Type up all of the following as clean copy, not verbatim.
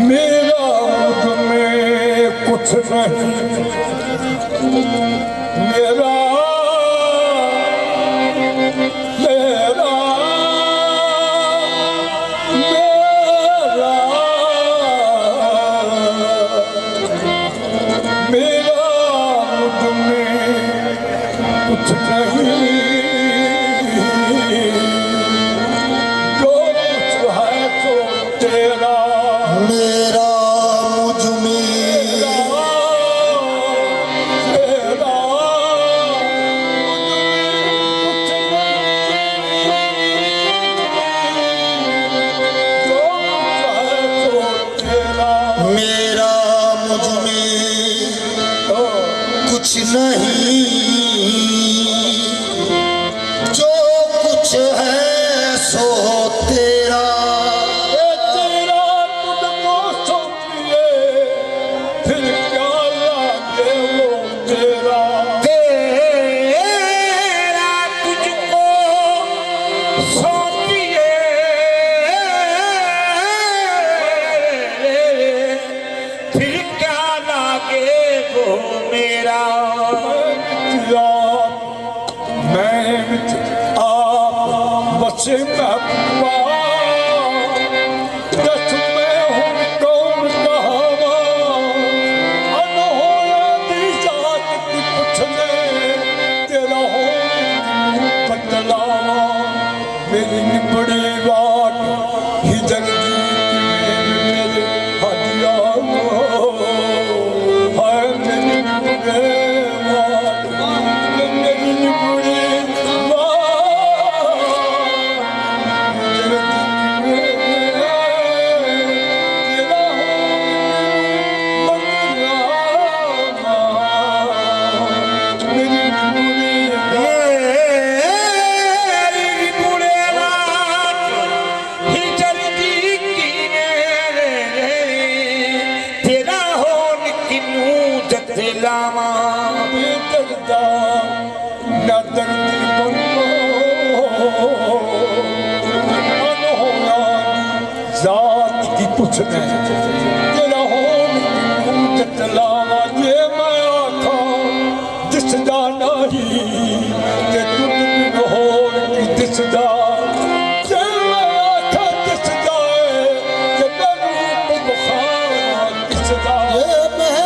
मेरा तुम्हें कुछ नहीं, मेरा मेरा मेरा मेरा तुम्हें कुछ नहीं, जो कुछ है तो तेरा। मेरा मुझ में कुछ नहीं, जो कुछ है सो तेरा। तेरा तुझको सौंपिए, फिर क्या लागे वो तेरा। तेरा तुझको सौंपिए, फिर क्या लागे वो मेरा। मैं आप बसे महबूबा, दस में हूँ कौन कहावा, अनहोया दी जात की पुछने, तेरा हो बतलावा। मेरी निबड़ी बात ही जल्दी मेरे हदिया है, मेरी निबड़ी कुछ नहीं, तेरा हो जतलावा। ये मैं आखा दिस जाना ही, ते तुम बिन हो दिस जा। ये मैं आखा दिस जाए, ये मैं रूप बुखार दिस जाए। ये मैं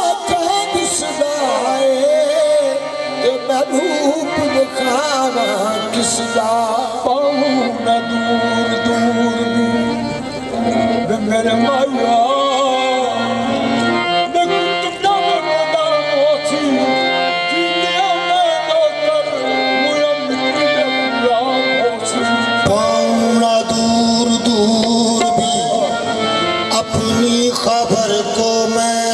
आखा दिस जाए, ये मैं रूप बुखार किस जा। पाऊँ न दूर दूर मेरे माया पाऊँ दूर दूर भी अपनी खबर को मैं,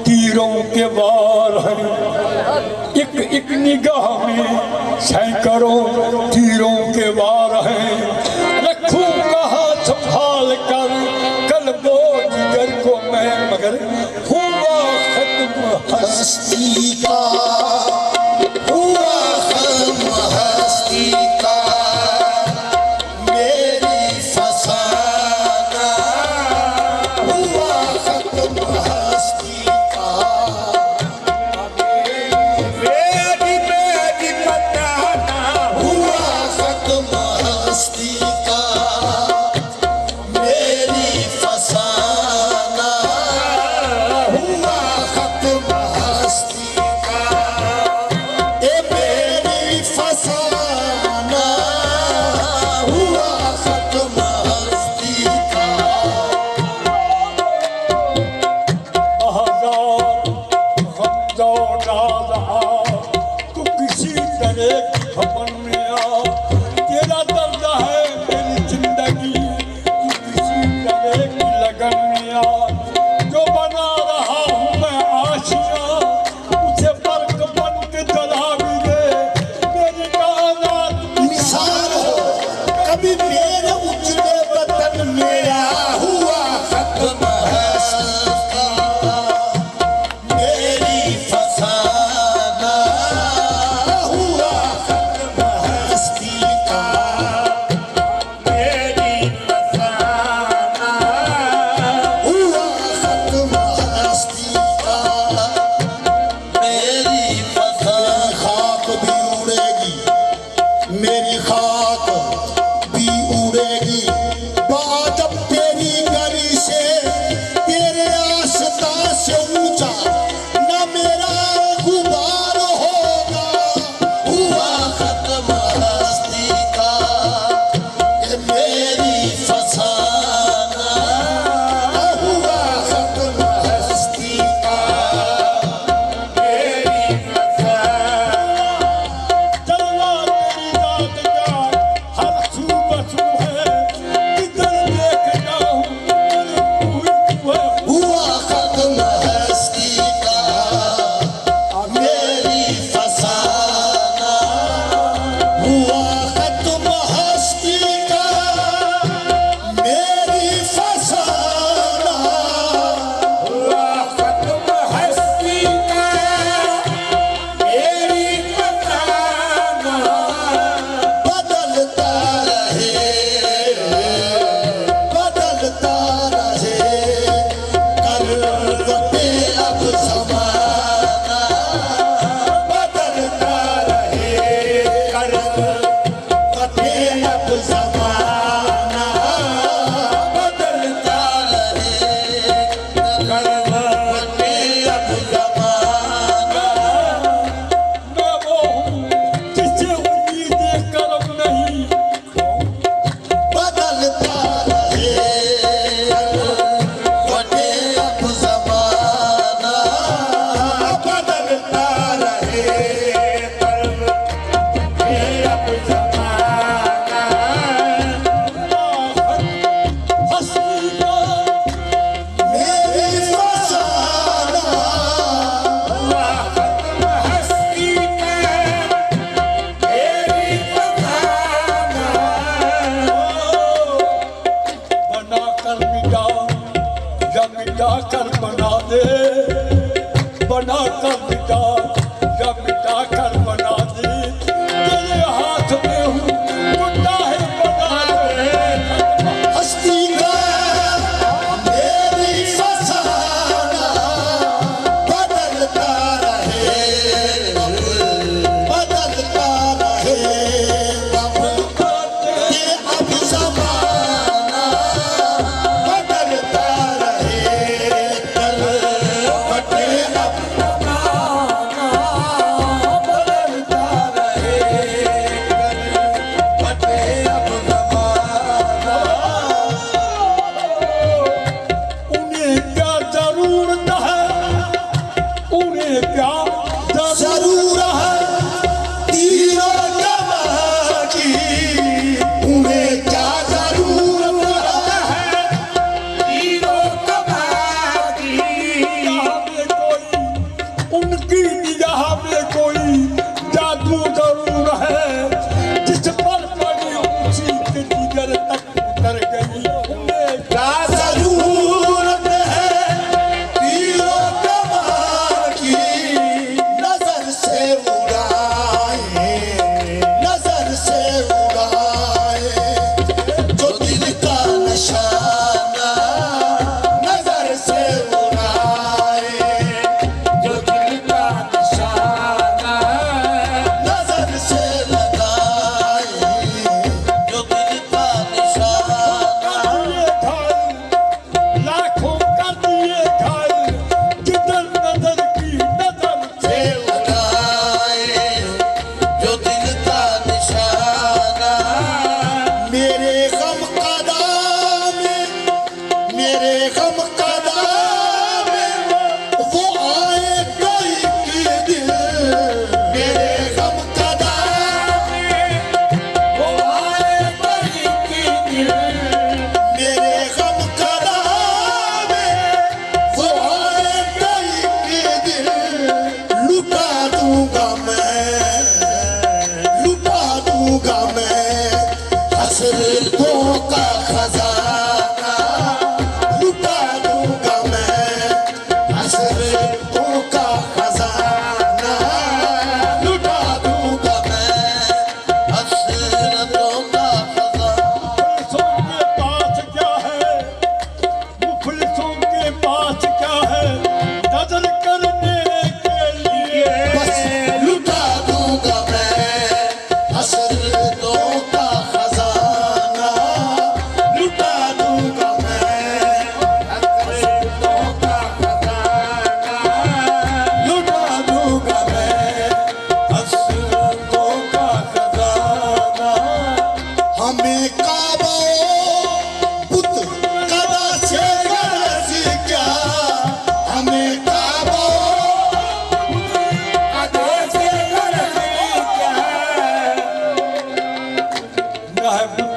तीरों के वार हैं, एक एक निगाह में सैकड़ों तीरों के वार हैं। रखूं कहाँ संभाल कर कल्बो जिगर को मैं, मगर हुआ खत्म हस्ती का, हुआ खत्म हस्ती का। मेरी फसाना हुआ खत्म हस्ती का। मेरी बताना हुआ खत्म हस्ती का। मेरी फसाना हुआ खत्म हस्ती का। तेरा दर्द है मेरी जिंदगी, तू किसी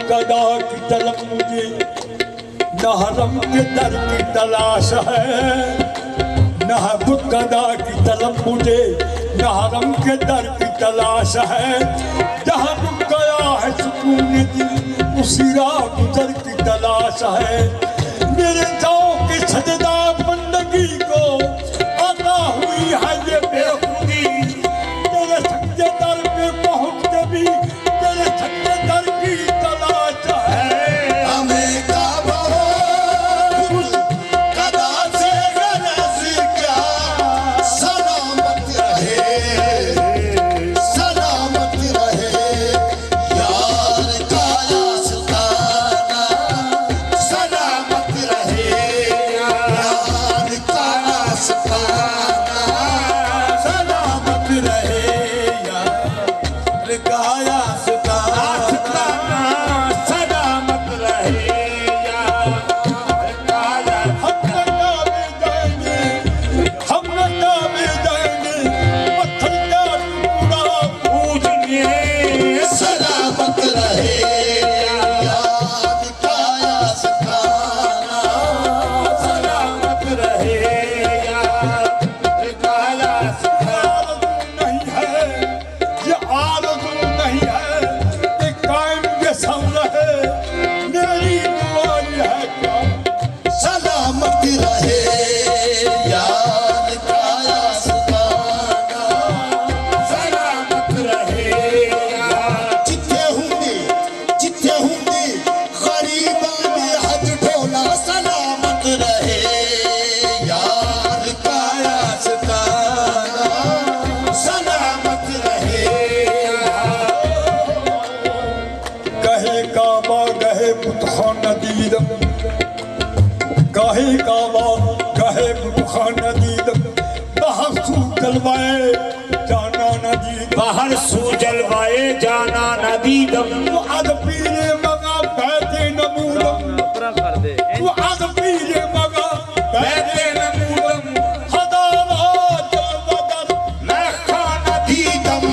कदा की तलब मुझे न हरम के दर की तलाश है, न बुत कदा की तलब मुझे न हरम के दर की तलाश है। जहाँ रुक गया है सुकून दिल उसी राह गुजर की तलाश है। मेरे जाओ के सजदा बंदगी को अता हुई है ये बेखुदी, तेरे सच्चे दर पे पहुँचते भी तेरे सच्चे दर की तलाश है। हमें काबा कदा से गरज क्या, सलामत रहे सलामत रहे यार का आस्ताना, सलामत रहे यार का आस्ताना, सलामत रहे यार का आस्ताना, सलामत रहे यार का आस्ताना। हम नकामे जाएंगे पत्थर का टुकड़ा पूजने। सलामत रहे यार का आस्ताना, सलामत रहे यार का आस्ताना। नहीं है ये आरज़ू नहीं है कि कायम ये सब रहे, मेरी दुआ ये है क्या सलामत रहे यार का आस्ताना, सलामत रहे यार। जिथे हुंदी गरीबां ने हज ढोला, सलामत रहे यार का आस्ताना, सलामत रहे कहे काबा गहे बुतखा नदीदम, कहे काबा कहे बुतखा नदीदम, बाहर सू जलवाए जाना नदीदम। बाहर सू जलवाए जाना नदीदम। वो अद पीरे मगा बैठे नमूदम, वो अद पीरे मगा बैठे नमूदम, हदारा जलवदर मैं खाना दीदम,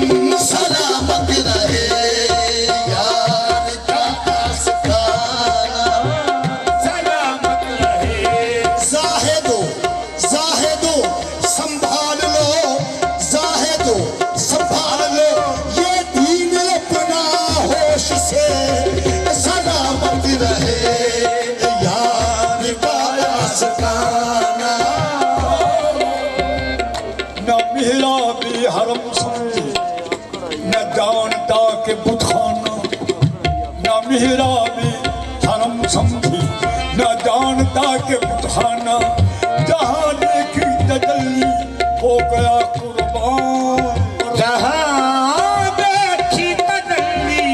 सलामत रहे यार का आस्ताना, सलामत रहे। जाहिदो संभाल लो, जाहिदो संभाल लो ये दीन अपना होश से, सलामत रहे यार का आस्ताना। न मेरा भी हरम समझे न जानता के बुतखाना, न मेरा भी हरम समझे न जानता के बुतखाना। जहाँ देखी तजल्ली हो गया कुर्बान, जहाँ देखी तजल्ली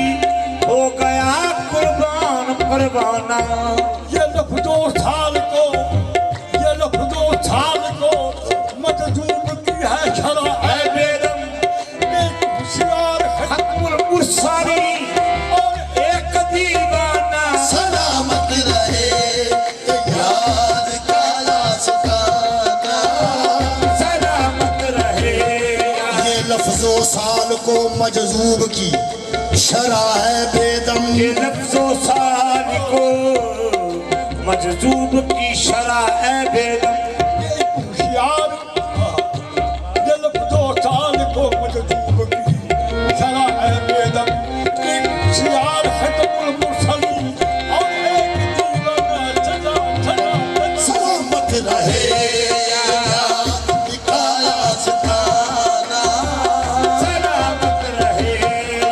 हो गया कुर्बान परवाना। ये लफ्जो साल को ये लफ्जो साल को मजजूब की है शरा ऐ बेदम एक होशियार है हकमुल मुरसली और एक दीवाना। सलामत रहे यार का आस्ताना, सलामत रहे ये लफ्जो साल को मजजूब की शरा है बेदम। ये लफ्जो साल को मजजूब की शरा है बेदम। होशियार ये लफ्जो साल को मजजूब की शरा है बेदम। एक होशियार खत्मुल मुरसली और एक दीवाना सजा सजा सलामत रहे यार का आस्ताना, सलामत रहे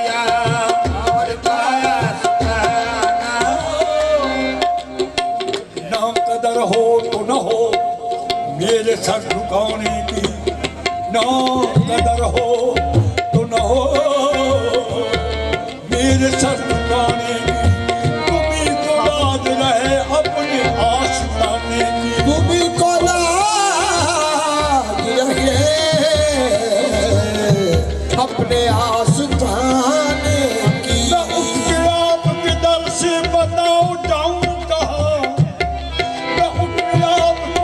यार का आस्ताना। ना कदर हो तो न हो मेरे सर झुकाने की, ना कदर हो तो न हो मेरे सर झुकाने की। तुम्ही को याद रहे अपने आस्ताने की, तुम्ही को लाज रहे अपने आस्ताने की। मैं उसके आपके दर से बताओ जाऊं कहाँ, मैं उसके आपके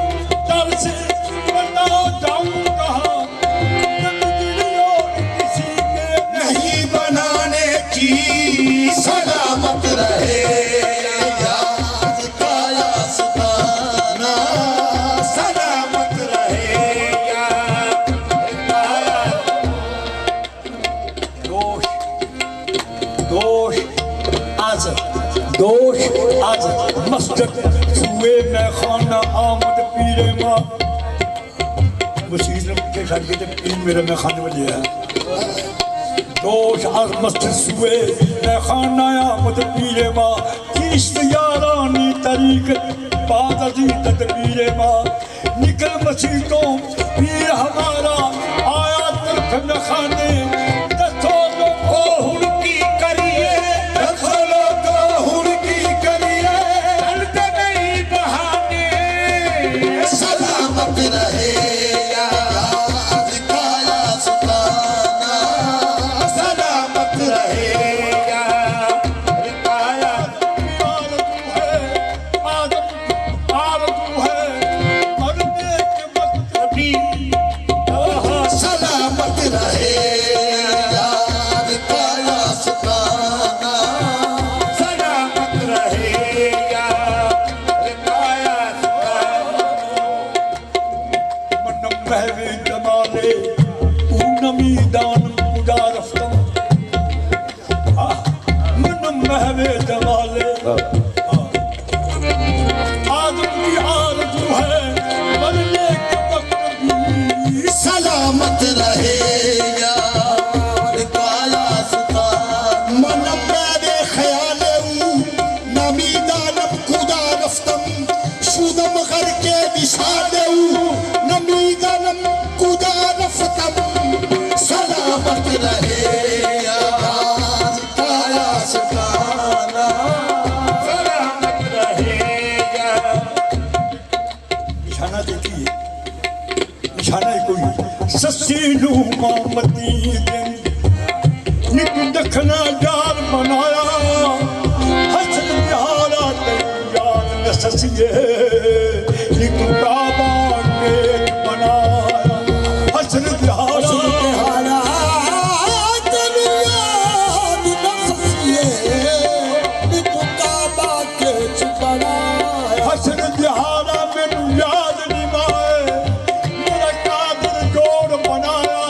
दर से बताओ जाऊं कहाँ। मैं बिजली और किसी के नहीं बनाने की, सलामत रहे आज दोष आज मस्जिद सुए में खाना आमद पीरे माँ मुसीर के घर के पीर मेरे में खाने वाले हैं दोष आज मस्जिद सुए में खाना आमद पीरे माँ किस्त यारानी तरीक बाद अजी तदबीरे माँ निकल मसीतों पीर हमारा आया तरफ में खाने सस्तीलू मामती निक दखना यार बनाया हसन प्यारा यार न ससिए निक काबा के बनाया हसन प्यारा यार न ससिए निक काबा के बनाया हसन प्यारा मैनू याद नहीं माए मेरा कादिर जोड़ बनाया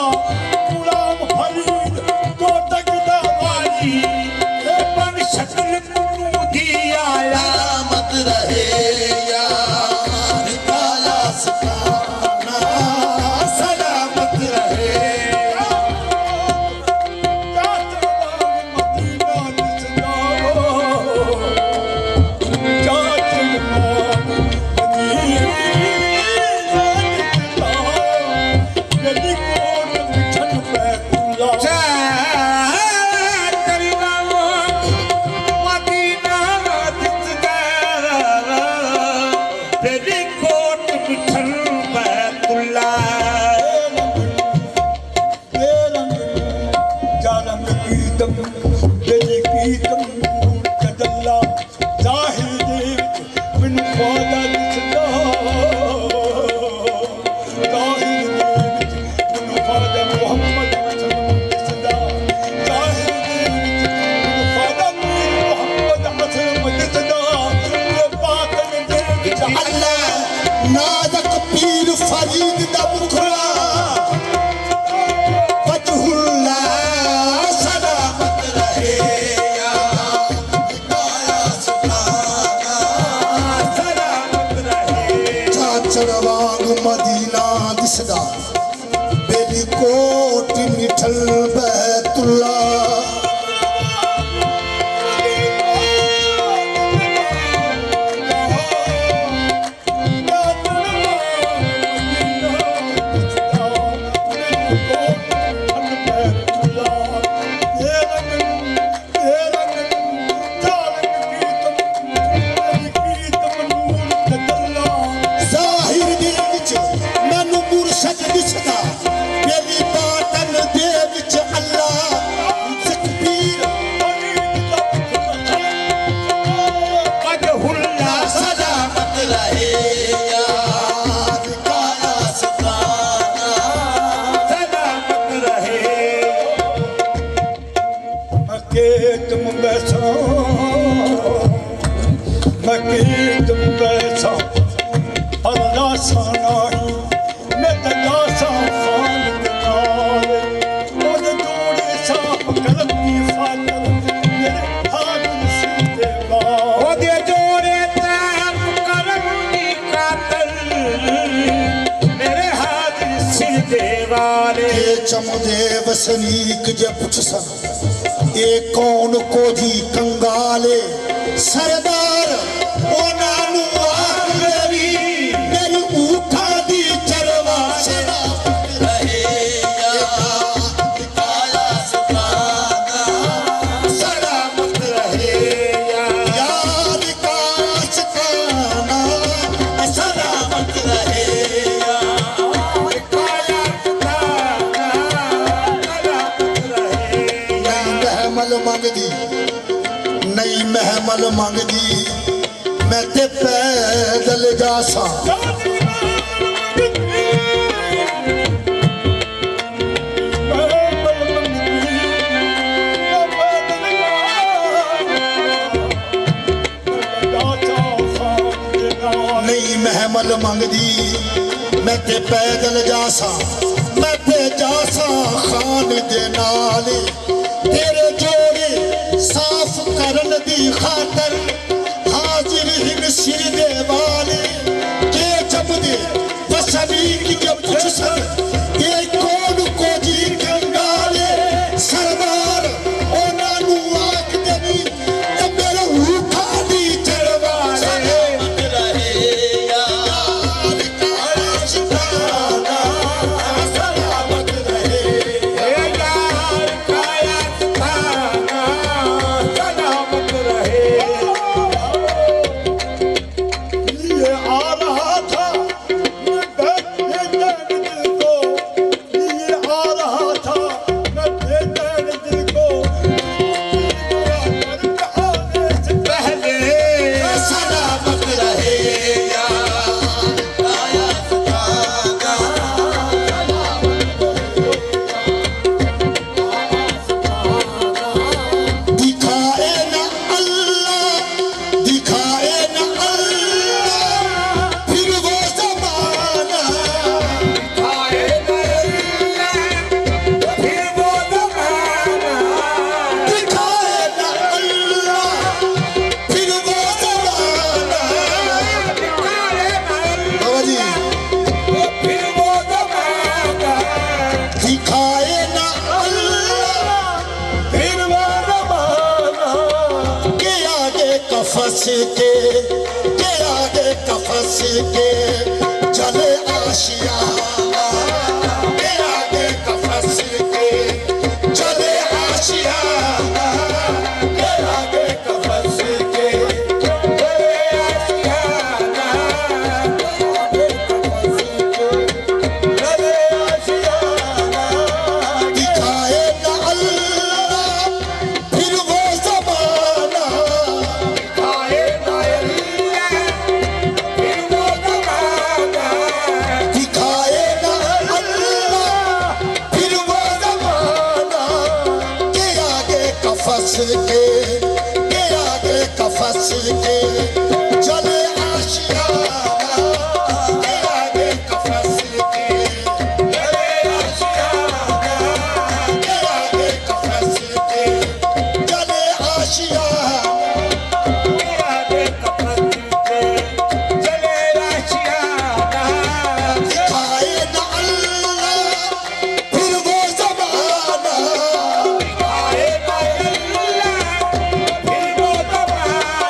गुलाम फरीद तो तकदा वाली ए बन शक्ल मुनू दी आया मत रहे यार काला सताना सलामत रहे नादक पीर फरीद दा मुखड़ा फतहुल्ला सलामत रहे काया सुल्ताना सलामत रहे चाचड़ वांग मदीना दिसदा बेली कोट मिठल बैतुल्ला Hallelujah. चमदे वसनीक जे पुछसन ए कौन को जी कंगाले सरदार ओ नानू आखरी मेरी ऊठा दी चरवा सलामत रहे सलामत रहे यार का शिकाना सलामत रहे महमल मंगदी नई महमल मंगदी मैं ते पैदल जासा नई महमल मंगदी मैं ते पैदल जासा मैं ते जासा खान दे नाल तेरे जोड़े साफ करन दी खातर हाजिर हिन सिर दे वाले के जबदे वसनी की जब कुछ सर ये कौन को जी कंगाले सरदार ओ नानू आख देनी ते मेरे उठा दी चरवाले सलामत रहे यार का शिकाना सलामत रहे यार का सलामत रहे ये आ रहा था मैं बेचैन दिल को, ये आ रहा था मैं बेचैन दिल को, आने से पहले सलामत रहे यार काया सुखाना दिखाए ना अल्लाह दिखाए ना अल्लाह फिर वो ज़माना आए फिर वो ज़माना दिखाए ना अल्लाह फिर वो ज़माना बाबा जी फिर वो ज़माना दिखाए ना अल्लाह फिर वो ज़माना के आगे कफस के चले आशियाना के आगे कफस के चले आशियाना के आगे कफस के चले आशियाना चले आशियाना दिखाए ना अल्लाह फिर वो ज़माना आए फिर वो ज़माना दिखाए ना अल्लाह फिर वो ज़माना के आगे कफस के चले आशियाना के आगे कफस के चले आशियाना के आगे कफस के चले आशियाना चले राशियाना दिखाए ना अल्लाह फिर वो ज़माना आए फिर वो ज़माना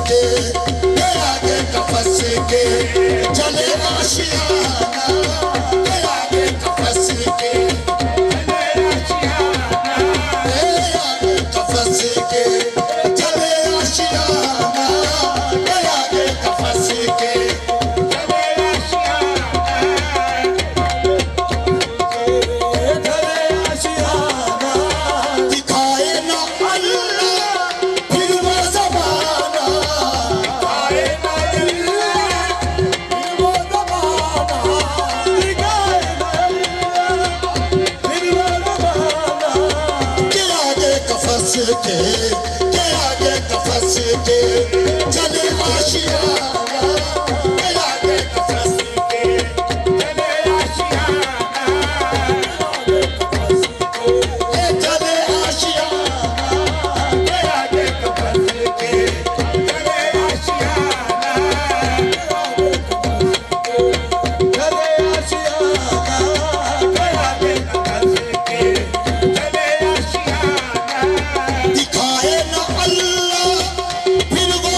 के आगे कफस के चले आशियाना आगे कफस के आगे कफस के चले आशियाना आगे कफस के दिखाए ना अल्लाह फिर वो ज़माना के आगे कफस के चले आशियाना के आगे कफस के चले आशियाना के आगे कफस के दिखाए ना अल्लाह फिर वो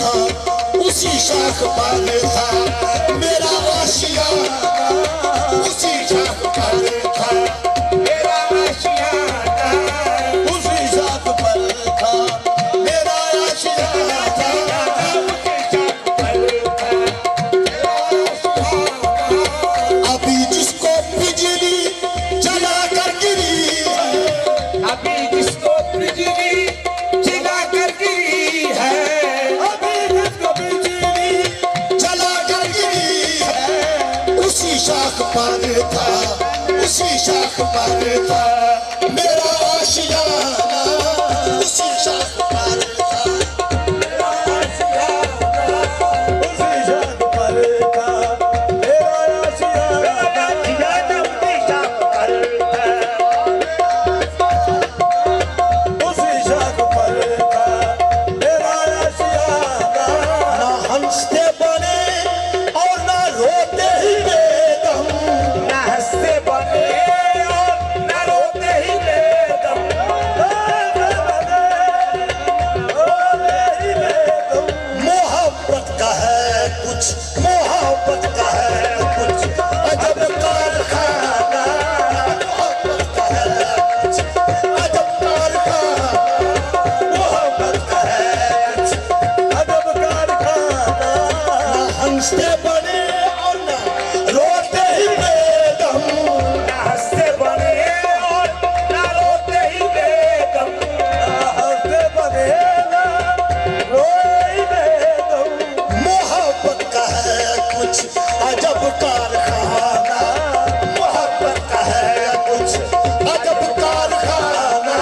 था, उसी शाख पर था मेरा आशियाना, उसी शाख पर था मेरा आशियाना, उसी शाख पर था मेरा आशियाना, अभी जिसको बिजली जला कर गिरी है, अभी जिसको बिजली जला कर गिरी है, अभी जिसको बिजली जला कर गिरी है, उसी शाख पर था, उसी शाख पर था मेरा आशियाना, उसी शाख पर था मेरा आशियाना, उसी शाख पर था मेरा आशियाना, उसी शाख पर था मेरा आशियाना। ना हंसते बने और ना रोते ही बेदम, ना हंसते बने और ना रोते ही बेदम, मोहब्बत का है कुछ, मोहब्बत का है कुछ अजब कारखाना, मोहब्बत का है कुछ अजब कारखाना, मोहब्बत का है कुछ अजब कारखाना। ना हंसते बने और ना रोते ही बेदम, ना हंसते बने और ना रोते ही बेदम, हंसते बने ना रोए ही बेदम। मोहब्बत का है कुछ अजब कारखाना, मोहब्बत का है कुछ अजब कारखाना,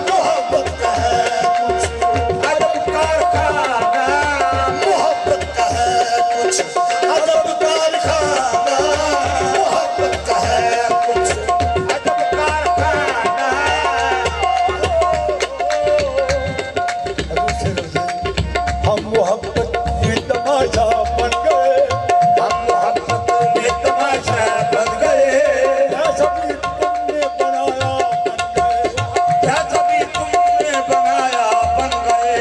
मोहब्बत का है कुछ अजब कारखाना, मोहब्बत का है कुछ अजब कारखाना, मोहब्बत का है कुछ अजब कारखाना। हम मोहब्बत की तमाशा बन गए, हम मोहब्बत में तमाशा बन गए, क्या सभी तुमने बनाया बन गए, क्या सभी तुमने बनाया बन गए,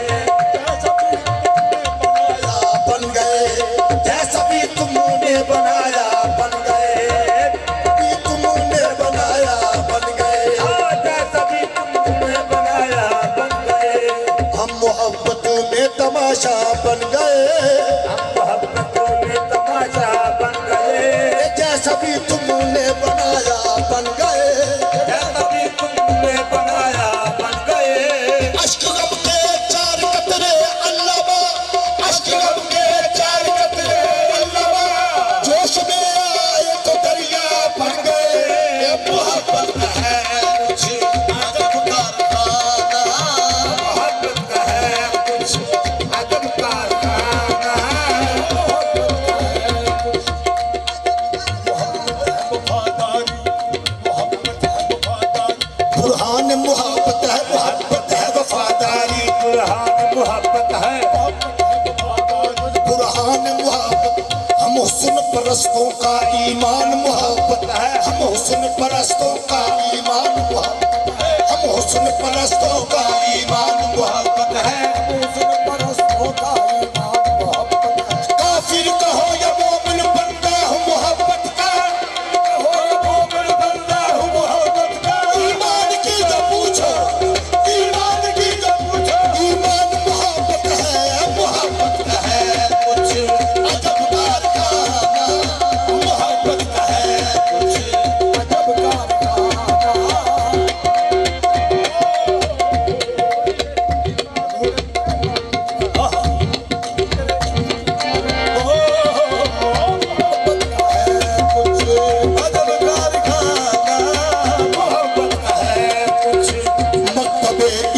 क्या सभी तुमने बनाया बन गए, तुमने बनाया बन गए, क्या सभी तुमने बनाया बन गए, हम मोहब्बत में तमाशा बन गए, हम मोहब्बत में तमाशा बन गए, जैसा भी तुमने बनाया बन गए। क्या सभी तुमने बनाया बन गए, अश्क गम के चार कतरे अल्लामा, अश्क गम के चार कतरे अल्लामा, जोश में आए तो दरिया बन गए। ये मोहब्बत है कुछ अजब कारखाना, मोहब्बत का है कुछ अजब कारखाना, वफादारी मोहब्बत है वफादारी, बुरहान मोहब्बत है, मोहब्बत है वफादारी, बुरहान मोहब्बत है, बुरहान मोहब्बत, हम हुस्न परस्तों का ईमान मोहब्बत है, हम हुस्न परस्तों का ईमान मोहब्बत है, हम हुस्न परस्तों का ईमान मोहब्बत है, हुस्न परस्तों का ईमान मोहब्बत है। काफिर कहो या मोमिन बंदा हूँ मोहब्बत का, कहो या मोमिन बंदा हूँ मोहब्बत का। ईमान की तो पूछो, ईमान की तो पूछो, ईमान मोहब्बत है, मोहब्बत का है कुछ अजब कारखाना, मोहब्बत का है कुछ अजब कारखाना।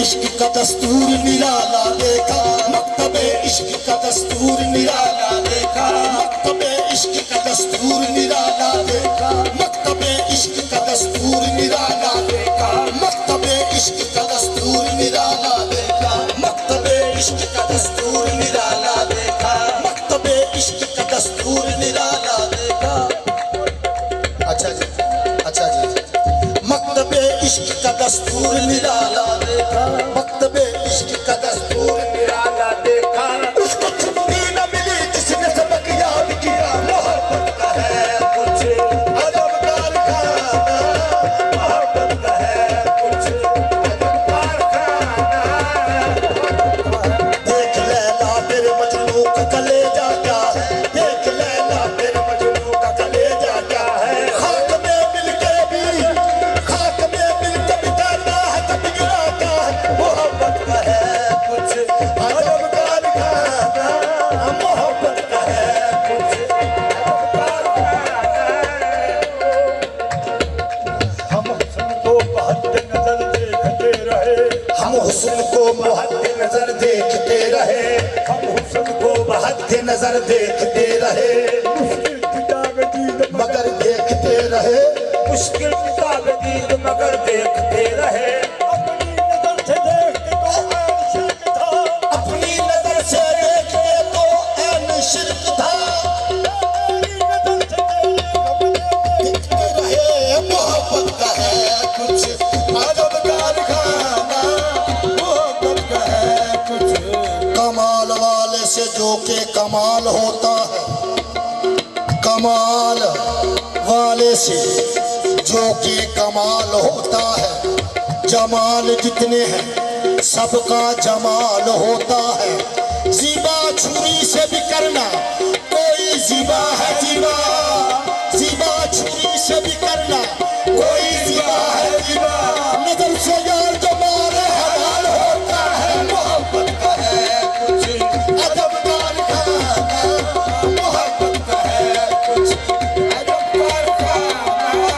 इश्क का दस्तूर निराला देखा, मकतबे इश्क का दस्तूर निराला देखा, मकतबे इश्क का दस्तूर निराला देखा, मकतबे इश्क का दस्तूर निराला देखा, मकतबे इश्क का दस्तूर निराला देखा, मकतबे इश्क का दस्तूर निराला देखा, मकतबे इश्क का दस्तूर निराला देखा। अच्छा जी, अच्छा जी, मकतबे इश्क का दस्तूर निराला देखा, मकतबे इश्क का दस्तूर निराला देखा, उसको बहते नजर देखते रहे, हम हुस्न को बहते नजर देखते रहे, मगर देखते रहे, मुश्किल ताबदीद मगर देखते रहे। अपनी नजर से देखते तो ऐन शिरक था, अपनी नजर से देखते रहे, मोहब्बत का है कुछ अजब कारखाना, मोहब्बत का है कुछ कमाल वाले से जो के कमाल होता है, कमाल वाले से जो कि कमाल होता है, जमाल जितने हैं सबका जमाल होता है, ज़िबा छुरी से भी करना कोई ज़िबा है ज़िबा, ज़िबा छुरी से भी करना कोई ज़िबा है ज़िबा, नजर से यार जमाल हमाल होता है, मोहब्बत का है कुछ अजब कारखाना, मोहब्बत का है कुछ अजब कारखाना।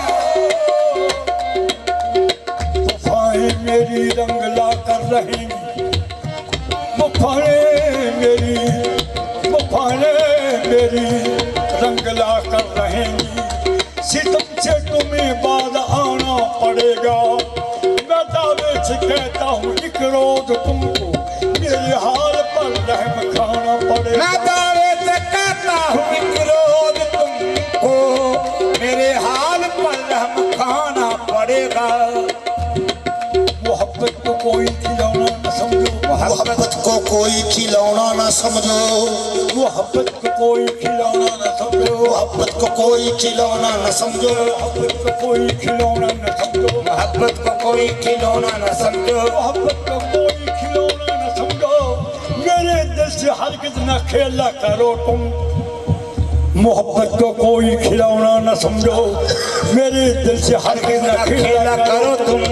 वफाएं मेरी रंग ला कर रहेंगी, वफाएं मेरी रंग ला कर रहेंगी, सितम से तुम्हें बाद आना पड़ेगा, मैं दावे से कहता हूँ एक रोज तुमको मेरे हाल पर रहम खाना पड़ेगा। मैं दावे से कहता हूँ एक रोज तुमको मेरे हाल पर रहम खाना पड़ेगा। मोहब्बत को कोई खिलौना न समझो, मोहब्बत को कोई खिलौना न समझो, मोहब्बत को कोई खिलौना न समझो, मोहब्बत को कोई खिलौना न समझो, मोहब्बत को कोई खिलौना न समझो, मोहब्बत को कोई खिलौना न समझो, मोहब्बत को कोई खिलौना न समझो, मेरे दिल से हरगिज़ न खेला करो तुम, मोहब्बत को कोई खिलौना न समझो, मेरे दिल से हरगिज़ न खेला खेला करो करो तुम।